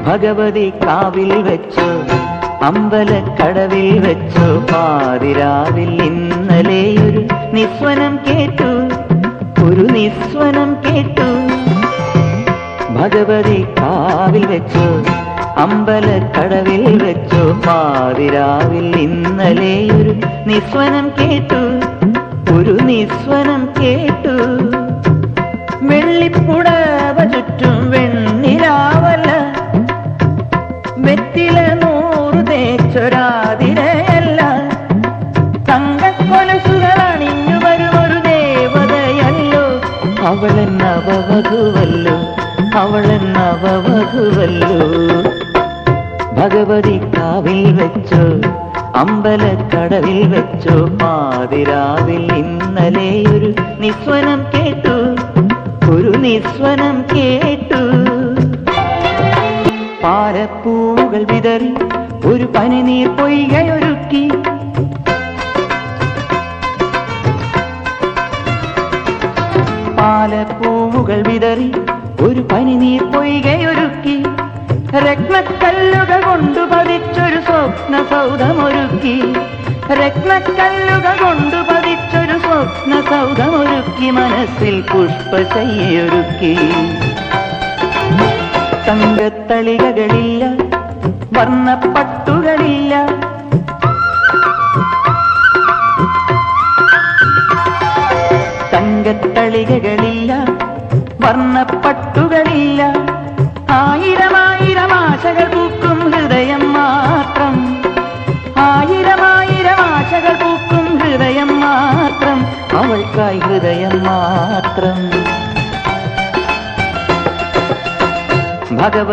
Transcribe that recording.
ഭഗവതി കാവിൽ വെച്ചോ അമ്പലക്കടവിൽ വെച്ചോ പാതിരാവിൽ ഇന്നലെയൊരു നിസ്വനം കേട്ടു, ഒരു നിസ്വനം കേട്ടു. ഭഗവതി കാവിൽ വെച്ചോ അമ്പലക്കടവിൽ വെച്ചോ പാതിരാവിൽ ഇന്നലെയൊരു നിസ്വനം കേട്ടു, ഒരു നിസ്വനം കേട്ടു. വെള്ളിപ്പുടവ ചുറ്റും വെണ്ണിലാവല്ല, വെറ്റില 100 തേച്ചൊരാതിരയല്ല, തങ്കക്കൊലസുകൾ അണിഞ്ഞു വരുമൊരു ദേവതയല്ലോ. അവളൻ നവവധുവല്ലോ, അവളൻ നവവധുവല്ലോ. ഭഗവതി കാവിൽ വെച്ചോ അമ്പലക്കടവിൽ വെച്ചോ പാതിരാവിൽ ഇന്നലെയൊരു നിസ്വനം കേട്ടു, ഒരു നിസ്വനം കേട്ടു. പാലപ്പൂവുകൾ വിതറി ഒരു പനിനീർ പൊയ്കയൊരുക്കി, പാലപ്പൂവുകൾ വിതറി ഒരു പനിനീർ പൊയ്കയൊരുക്കി, രത്നക്കല്ലുകൾ കൊണ്ടു പതിച്ചൊരു സ്വപ്ന സൗധമൊരുക്കി, രത്നക്കല്ലുകൾ കൊണ്ടു പതിച്ചൊരു സ്വപ്ന സൗധമൊരുക്കി, മനസ്സിൽ പുഷ്പശയ്യൊരുക്കി. തങ്കത്തളികകളില്ല, വർണ്ണപ്പട്ടുകളില്ല, തങ്കത്തളികകളില്ല, വർണ്ണപ്പട്ടുകളില്ല. 1000 ആശകൾ പൂക്കും ഹൃദയം മാത്രം, 1000 ആശകൾ പൂക്കും ഹൃദയം മാത്രം, അവൾക്കായി ഹൃദയം മാത്രം. ഭഗവതി